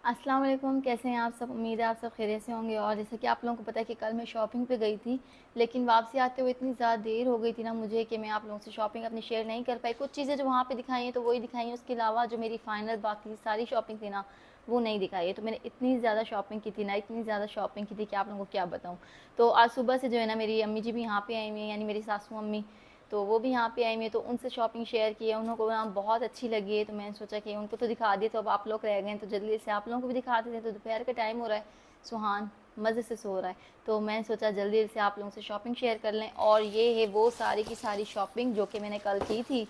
अस्सलाम वालेकुम, कैसे हैं आप सब। उम्मीद है आप सब खैरियत से होंगे। और जैसे कि आप लोगों को पता है कि कल मैं शॉपिंग पे गई थी, लेकिन वापसी आते हुए इतनी ज़्यादा देर हो गई थी ना मुझे कि मैं आप लोगों से शॉपिंग अपनी शेयर नहीं कर पाई। कुछ चीज़ें जो वहाँ पे दिखाई हैं तो वही दिखाई हैं, उसके अलावा जो मेरी फ़ाइनल बाकी सारी शॉपिंग थी ना वो नहीं दिखाई है। तो मैंने इतनी ज़्यादा शॉपिंग की थी ना, इतनी ज़्यादा शॉपिंग की थी कि आप लोगों को क्या बताऊँ। तो आज सुबह से जो है ना मेरी अम्मी जी भी यहाँ पे आई हुई हैं, यानी मेरी सासू अम्मी, तो वो भी यहाँ पे आई हुई है। तो उनसे शॉपिंग शेयर की है, उनको ना बहुत अच्छी लगी है। तो मैंने सोचा कि उनको तो दिखा दिए, तो अब आप लोग रह गए हैं तो जल्दी से आप लोगों को भी दिखा देते हैं। तो दोपहर का टाइम हो रहा है, सुहान मज़े से सो रहा है, तो मैंने सोचा जल्दी से आप लोगों से शॉपिंग शेयर कर लें। और ये है वो सारी की सारी शॉपिंग जो कि मैंने कल की थी,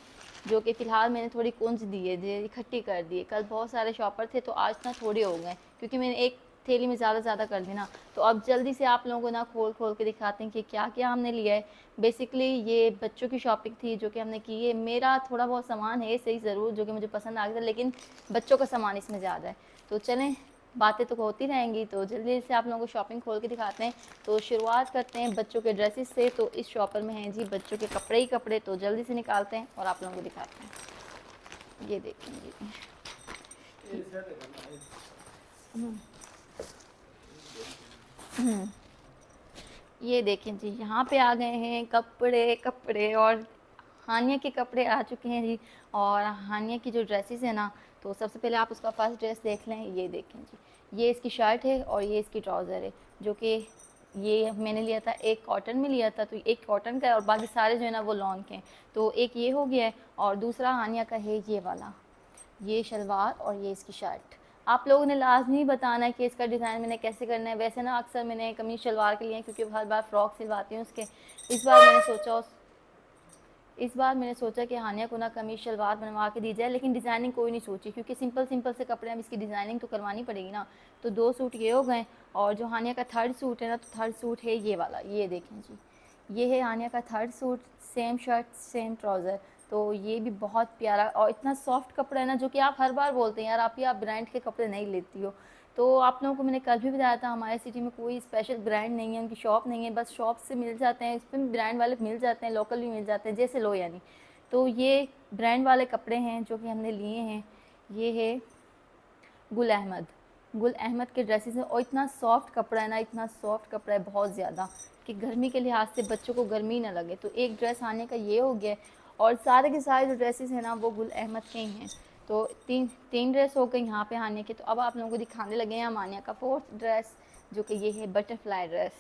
जो कि फ़िलहाल मैंने थोड़ी कुंज दिए थे, इकट्ठी कर दिए। कल बहुत सारे शॉपर थे तो आज ना थोड़े हो गए, क्योंकि मैंने एक थैली में ज़्यादा कर दी ना। तो अब जल्दी से आप लोगों को ना खोल खोल के दिखाते हैं कि क्या क्या हमने लिया है। बेसिकली ये बच्चों की शॉपिंग थी जो कि हमने की है। मेरा थोड़ा बहुत सामान है सही ज़रूर जो कि मुझे पसंद आ गया था, लेकिन बच्चों का सामान इसमें ज़्यादा है। तो चलें, बातें तो होती रहेंगी, तो जल्दी से आप लोगों को शॉपिंग खोल के दिखाते हैं। तो शुरुआत करते हैं बच्चों के ड्रेसेस से। तो इस शॉपर में हैं जी बच्चों के कपड़े ही कपड़े, तो जल्दी से निकालते हैं और आप लोगों को दिखाते हैं। ये देखेंगे। ये देखें जी, यहाँ पे आ गए हैं कपड़े कपड़े, और हानिया के कपड़े आ चुके हैं जी। और हानिया की जो ड्रेसेस है ना, तो सबसे पहले आप उसका फर्स्ट ड्रेस देख लें। ये देखें जी, ये इसकी शर्ट है और ये इसकी ट्राउज़र है, जो कि ये मैंने लिया था, एक कॉटन में लिया था, तो एक कॉटन का है और बाकी सारे जो है ना वो लॉन के हैं। तो एक ये हो गया है, और दूसरा हानिया का है ये वाला, ये शलवार और ये इसकी शर्ट। आप लोगों ने लाजमी बताना है कि इसका डिज़ाइन मैंने कैसे करना है। वैसे ना अक्सर मैंने कमीज शलवार के लिए, क्योंकि हर बार फ्रॉक सिलवाती हूँ उसके। इस बार मैंने सोचा कि हानिया को ना कमीज शलवार बनवा के दी जाए, लेकिन डिज़ाइनिंग कोई नहीं सोची, क्योंकि सिंपल सिंपल से कपड़े, हम इसकी डिज़ाइनिंग तो करवानी पड़ेगी ना। तो 2 सूट ये हो गए, और जो हानिया का थर्ड सूट है ना, तो थर्ड सूट है ये वाला, ये देखें जी, ये है हानिया का third suit. Same shirt same trouser. तो ये भी बहुत प्यारा और इतना सॉफ्ट कपड़ा है ना, जो कि आप हर बार बोलते हैं यार आप ब्रांड के कपड़े नहीं लेती हो। तो आप लोगों को मैंने कल भी बताया था, हमारे सिटी में कोई स्पेशल ब्रांड नहीं है, उनकी शॉप नहीं है, बस शॉप से मिल जाते हैं, इसमें ब्रांड वाले मिल जाते हैं, लोकल भी मिल जाते हैं, जैसे लो यानी। तो ये ब्रांड वाले कपड़े हैं जो कि हमने लिए हैं। ये है गुल अहमद के ड्रेसेस हैं, और इतना सॉफ्ट कपड़ा है ना, इतना सॉफ्ट कपड़ा है बहुत ज़्यादा, कि गर्मी के लिहाज से बच्चों को गर्मी ना लगे। तो एक ड्रेस आने का ये हो गया, और सारे के सारे जो ड्रेसेस हैं ना वो गुल अहमद के ही हैं। तो तीन तीन ड्रेस हो गए यहाँ पे आने के। तो अब आप लोगों को दिखाने लगे हैं मानिया का फोर्थ ड्रेस, जो कि ये है बटरफ्लाई ड्रेस।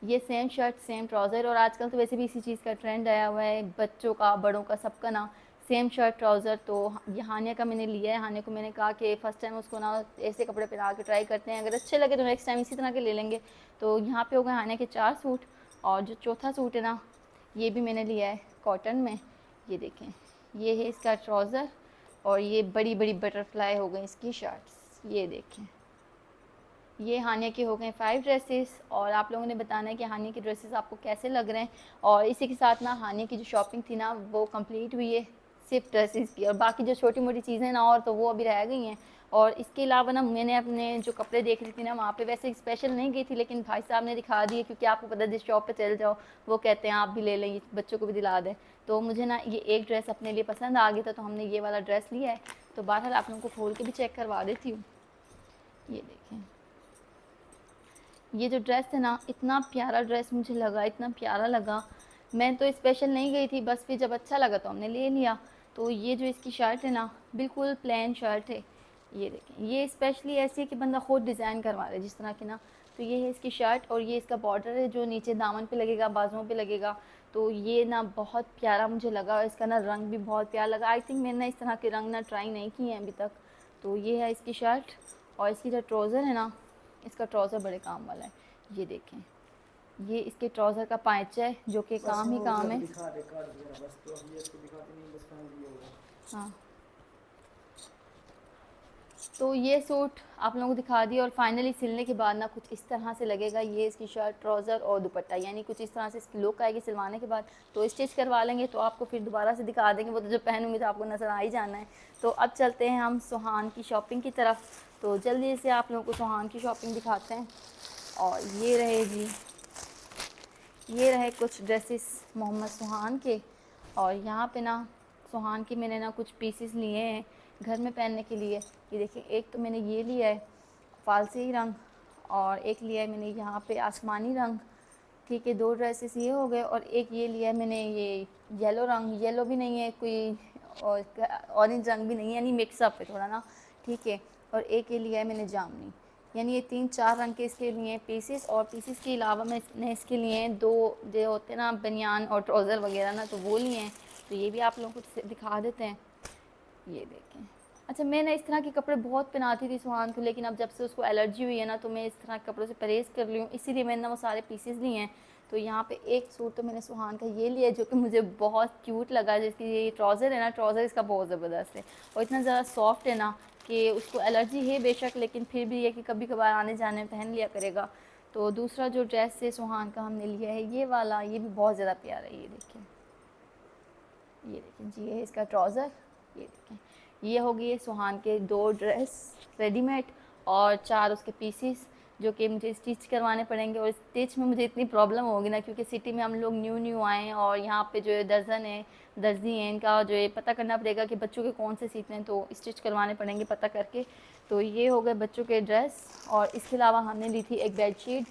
ये सेम शर्ट सेम ट्राउज़र, और आजकल तो वैसे भी इसी चीज़ का ट्रेंड आया हुआ है, बच्चों का बड़ों का सबका ना सेम शर्ट ट्राउज़र। तो ये हानिया का मैंने लिया है। हानिया को मैंने कहा कि फ़र्स्ट टाइम उसको ना ऐसे कपड़े पहना के ट्राई करते हैं, अगर अच्छे लगे तो नेक्स्ट टाइम इसी तरह के ले लेंगे। तो यहाँ पे हो गए हानिया के 4 सूट, और जो चौथा सूट है ना ये भी मैंने लिया है कॉटन में। ये देखें, ये है इसका ट्राउज़र, और ये बड़ी बड़ी बटरफ्लाई हो गई इसकी शर्ट्स। ये देखें, ये हानिया के हो गए 5 ड्रेसेस। और आप लोगों ने बताना है कि हानिया के ड्रेसेस आपको कैसे लग रहे हैं। और इसी के साथ ना हानिया की जो शॉपिंग थी ना वो कंप्लीट हुई है, सिर्फ ड्रेसेस की, और बाकी जो छोटी मोटी चीज़ें ना और तो वो अभी रह गई हैं। और इसके अलावा ना मैंने अपने जो कपड़े देख रही थी ना वहाँ पे वैसे स्पेशल नहीं गई थी, लेकिन भाई साहब ने दिखा दिए, क्योंकि आपको पता है जिस शॉप पे चल जाओ वो कहते हैं आप भी ले लें, बच्चों को भी दिला दें। तो मुझे ना ये एक ड्रेस अपने लिए पसंद आ गया था, तो हमने ये वाला ड्रेस लिया है। तो बहरहाल आप लोगों को खोल के भी चेक करवा देती हूँ। ये देखें, ये जो ड्रेस है ना इतना प्यारा ड्रेस मुझे लगा, इतना प्यारा लगा। मैं तो स्पेशल नहीं गई थी, बस फिर जब अच्छा लगा तो हमने ले लिया। तो ये जो इसकी शर्ट है ना बिल्कुल प्लेन शर्ट है। ये देखें, ये स्पेशली ऐसी है कि बंदा खुद डिज़ाइन करवा ले जिस तरह की ना। तो ये है इसकी शर्ट, और ये इसका बॉर्डर है जो नीचे दामन पे लगेगा, बाजुओं पे लगेगा। तो ये ना बहुत प्यारा मुझे लगा, और इसका ना रंग भी बहुत प्यारा लगा। आई थिंक मैंने ना इस तरह के रंग ना ट्राई नहीं किए हैं अभी तक। तो ये है इसकी शर्ट, और इसकी जो ट्राउज़र है ना, इसका ट्राउज़र बड़े काम वाला है। ये देखें, ये इसके ट्राउज़र का पाइचा है जो कि काम ही काम है। हाँ, तो ये सूट आप लोगों को दिखा दिया, और फाइनली सिलने के बाद ना कुछ इस तरह से लगेगा। ये इसकी शर्ट ट्राउज़र और दुपट्टा, यानी कुछ इस तरह से इसकी लुक आएगी सिलवाने के बाद। तो स्टिच करवा लेंगे तो आपको फिर दोबारा से दिखा देंगे, वो तो जब पहनूंगी तो आपको नज़र आ ही जाना है। तो अब चलते हैं हम सुहान की शॉपिंग की तरफ। तो जल्दी से आप लोगों को सुहान की शॉपिंग दिखाते हैं। और ये रहे जी, ये रहे कुछ ड्रेसेस मोहम्मद सुहान के। और यहाँ पे ना सुहान के मैंने ना कुछ पीसेस लिए हैं घर में पहनने के लिए। ये देखिए, एक तो मैंने ये लिया है, फालसी रंग, और एक लिया है मैंने यहाँ पे आसमानी रंग। ठीक है, 2 ड्रेसेस ये हो गए, और एक ये लिया है मैंने ये येलो रंग। येलो भी नहीं है कोई और ऑरेंज रंग भी नहीं है, यानी मिक्सअप है थोड़ा ना। ठीक है, और एक ये लिया है मैंने जामुनी। यानी ये 3-4 रंग के इसके लिए पीसेस, और पीसेस के अलावा मैंने इसके लिए 2 जो होते हैं ना बनियान और ट्राउज़र वगैरह ना, तो वो लिए हैं। तो ये भी आप लोगों को दिखा देते हैं, ये देखें। अच्छा, मैं ना इस तरह के कपड़े बहुत पहनाती थी सुहान को, लेकिन अब जब से उसको एलर्जी हुई है ना, तो मैं इस तरह के कपड़ों से परहेज़ कर ली हूँ, इसीलिए मैंने ना वो सारे पीसेस लिए हैं। तो यहाँ पे एक सूट तो मैंने सुहान का ये लिया जो कि मुझे बहुत क्यूट लगा, जिसकी ये ट्राउज़र है ना, ट्राउज़र इसका बहुत ज़बरदस्त है और इतना ज़्यादा सॉफ्ट है ना कि उसको एलर्जी है बेशक, लेकिन फिर भी ये कि कभी कभार आने जाने में पहन लिया करेगा। तो दूसरा जो ड्रेस है सुहान का हमने लिया है ये वाला, ये भी बहुत ज़्यादा प्यारा है। ये देखें जी, ये है इसका ट्राउज़र। ये देखें, ये हो गई है सुहान के 2 ड्रेस रेडीमेड और 4 उसके पीसीस, जो कि मुझे स्टिच करवाने पड़ेंगे। और स्टिच में मुझे इतनी प्रॉब्लम होगी ना, क्योंकि सिटी में हम लोग न्यू आए हैं, और यहाँ पे जो है दर्जी हैं, इनका जो है पता करना पड़ेगा कि बच्चों के कौन से सीते हैं, तो स्टिच करवाने पड़ेंगे पता करके। तो ये हो गए बच्चों के ड्रेस, और इसके अलावा हमने ली थी एक बेडशीट।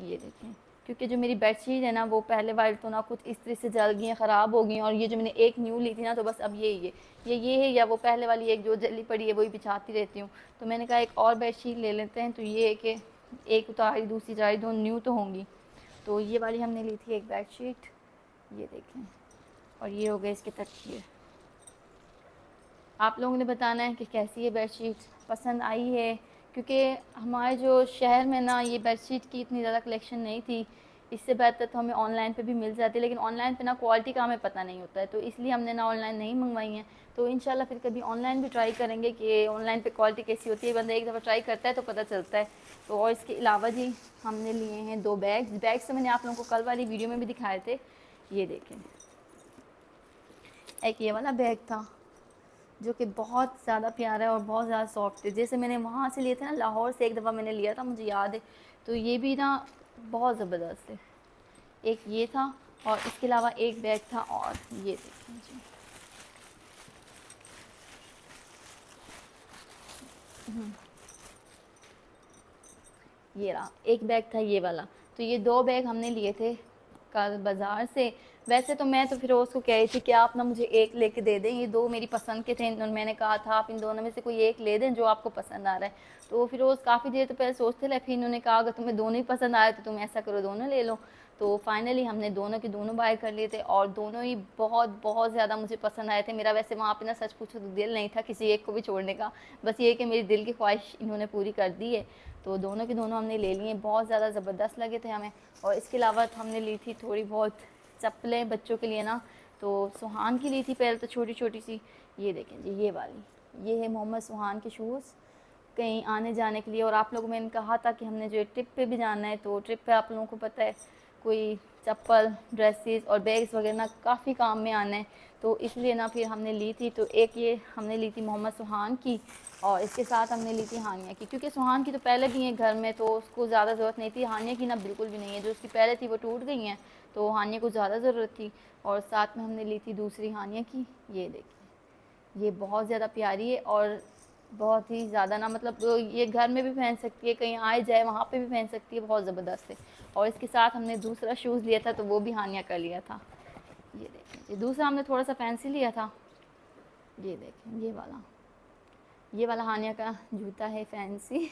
ये देखें, क्योंकि जो मेरी बेडशीट है ना वो पहले वाली तो ना कुछ इस तरह से जल गई हैं, ख़राब हो गई हैं, और ये जो मैंने एक न्यू ली थी ना, तो बस अब ये है, या वो पहले वाली एक जो जली पड़ी है वही बिछाती रहती हूँ। तो मैंने कहा एक और बेडशीट ले लेते हैं, तो ये है कि एक उतारी दूसरी जारी, दोनों न्यू तो होंगी। तो ये वाली हमने ली थी एक बेडशीट, ये देखें, और ये हो गए इसके तकिए। आप लोगों ने बताना है कि कैसी है बेडशीट, पसंद आई है, क्योंकि हमारे जो शहर में ना ये बेडशीट की इतनी ज़्यादा कलेक्शन नहीं थी। इससे बेहतर तो हमें ऑनलाइन पे भी मिल जाती है, लेकिन ऑनलाइन पे ना क्वालिटी का हमें पता नहीं होता है, तो इसलिए हमने ना ऑनलाइन नहीं मंगवाई हैं। तो इंशाल्लाह फिर कभी ऑनलाइन भी ट्राई करेंगे कि ऑनलाइन पे क्वालिटी कैसी होती है। बंदा एक दफ़ा ट्राई करता है तो पता चलता है। तो और इसके अलावा जी हमने लिए हैं 2 बैग्स तो मैंने आप लोगों को कल वाली वीडियो में भी दिखाए थे। ये देखें, एक ये वाला बैग था जो कि बहुत ज़्यादा प्यारा है और बहुत ज़्यादा सॉफ्ट है। जैसे मैंने वहाँ से लिए थे ना, लाहौर से एक दफ़ा मैंने लिया था, मुझे याद है। तो ये भी ना बहुत ज़बरदस्त है। एक ये था, और इसके अलावा एक बैग था, और ये देखें जी, ये रहा एक बैग था ये वाला। तो ये 2 बैग हमने लिए थे कल बाज़ार से। वैसे तो मैं तो फिरोज़ को कह रही थी कि आप ना मुझे एक लेके दे दें, ये 2 मेरी पसंद के थे, और मैंने कहा था आप इन दोनों में से कोई एक ले दें जो आपको पसंद आ रहा है। तो फिरोज़ काफ़ी देर तो पहले सोचते रहे, फिर इन्होंने कहा अगर तुम्हें दोनों ही पसंद आए तो तुम ऐसा करो दोनों ले लो। तो फाइनली हमने दोनों के दोनों बाय कर लिए थे, और दोनों ही बहुत बहुत ज़्यादा मुझे पसंद आए थे। मेरा वैसे वहाँ पे ना सच पूछो तो दिल नहीं था किसी एक को भी छोड़ने का, बस ये कि मेरी दिल की ख्वाहिश इन्होंने पूरी कर दी है। तो दोनों के दोनों हमने ले लिए, बहुत ज़्यादा ज़बरदस्त लगे थे हमें। और इसके अलावा हमने ली थी थोड़ी बहुत चप्पलें बच्चों के लिए ना। तो सुहान की ली थी पहले तो छोटी छोटी सी, ये देखें जी, ये वाली, ये है मोहम्मद सुहान के शूज़ कहीं आने जाने के लिए। और आप लोगों ने कहा था कि हमने जो ट्रिप पे भी जाना है, तो ट्रिप पे आप लोगों को पता है कोई चप्पल, ड्रेसेस और बैग्स वगैरह ना काफ़ी काम में आना है, तो इसलिए ना फिर हमने ली थी। तो एक ये हमने ली थी मोहम्मद सुहान की, और इसके साथ हमने ली थी हानिया की, क्योंकि सुहान की तो पहले भी है घर में, तो उसको ज़्यादा ज़रूरत नहीं थी। हानिया की ना बिल्कुल भी नहीं है, जो उसकी पहले थी वो टूट गई हैं, तो हानिया को ज़्यादा ज़रूरत थी। और साथ में हमने ली थी दूसरी हानिया की, ये देखिए, ये बहुत ज़्यादा प्यारी है, और बहुत ही ज़्यादा ना, मतलब ये घर में भी पहन सकती है, कहीं आए जाए वहाँ पे भी पहन सकती है, बहुत ज़बरदस्त है। और इसके साथ हमने दूसरा शूज़ लिया था, तो वो भी हानिया का लिया था। ये देखें, दूसरा हमने थोड़ा सा फैंसी लिया था। ये देखें, ये वाला हानिया का जूता है फैंसी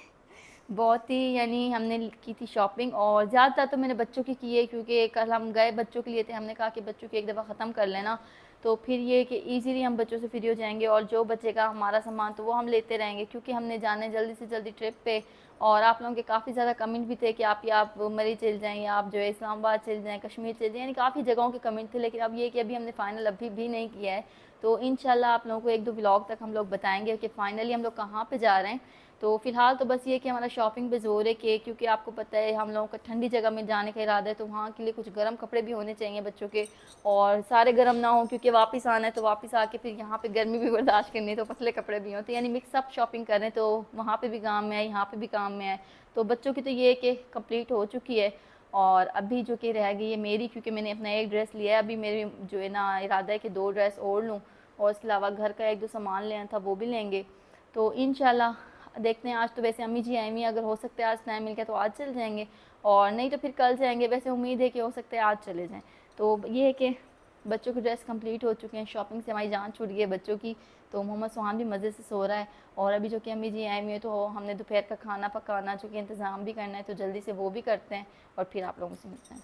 बहुत ही, यानी हमने की थी शॉपिंग, और ज़्यादातर तो मैंने बच्चों की है, क्योंकि कल हम गए बच्चों के लिए थे, हमने कहा कि बच्चों की एक दफ़ा ख़त्म कर लेना, तो फिर ये कि ईज़िली हम बच्चों से फ्री हो जाएंगे, और जो बचेगा हमारा सामान तो वो हम लेते रहेंगे, क्योंकि हमने जाना है जल्दी से जल्दी ट्रिप पे। और आप लोगों के काफ़ी ज़्यादा कमेंट भी थे कि आप मरी चल जाएँ, या आप जो है इस्लामाबाद चल जाएँ, कश्मीर चल जाएँ, यानी काफ़ी जगहों के कमेंट थे। लेकिन अब ये कि अभी हमने फ़ाइनल अभी भी नहीं किया है, तो इंशाल्लाह आप लोगों को 1-2 व्लॉग तक हम लोग बताएंगे कि फ़ाइनली हम लोग कहाँ पे जा रहे हैं। तो फ़िलहाल तो बस ये कि हमारा शॉपिंग पे ज़ोर है, कि क्योंकि आपको पता है हम लोगों का ठंडी जगह में जाने का इरादा है, तो वहाँ के लिए कुछ गर्म कपड़े भी होने चाहिए बच्चों के, और सारे गर्म ना हो, क्योंकि वापस आना है, तो वापस आके फिर यहाँ पे गर्मी भी बर्दाश्त करनी है, तो पतले कपड़े भी हों, तो यानी मिक्सअप शॉपिंग करें, तो वहाँ पे भी काम में है, यहाँ पे भी काम में है। तो बच्चों की तो ये कि कंप्लीट हो चुकी है, और अभी जो कि रह गई है मेरी, क्योंकि मैंने अपना एक ड्रेस लिया है, अभी मेरी जो है ना इरादा है कि 2 ड्रेस और लूँ, और इसके अलावा घर का 1-2 सामान लेना था वो भी लेंगे। तो इंशाल्लाह देखते हैं, आज तो वैसे अम्मी जी आई हुई हैं, अगर हो सकता है आज टाइम मिल गया तो आज चल जाएंगे, और नहीं तो फिर कल जाएंगे। वैसे उम्मीद है कि हो सकता है आज चले जाएँ। तो ये है कि बच्चों के ड्रेस कंप्लीट हो चुके हैं, शॉपिंग से हमारी जान छूट गई है बच्चों की। तो मोहम्मद सुहान भी मज़े से सो रहा है, और अभी जो कि अम्मी जी आई हुई है, तो हमने दोपहर का खाना पकाना, जो कि इंतज़ाम भी करना है, तो जल्दी से वो भी करते हैं और फिर आप लोगों से मिलते हैं।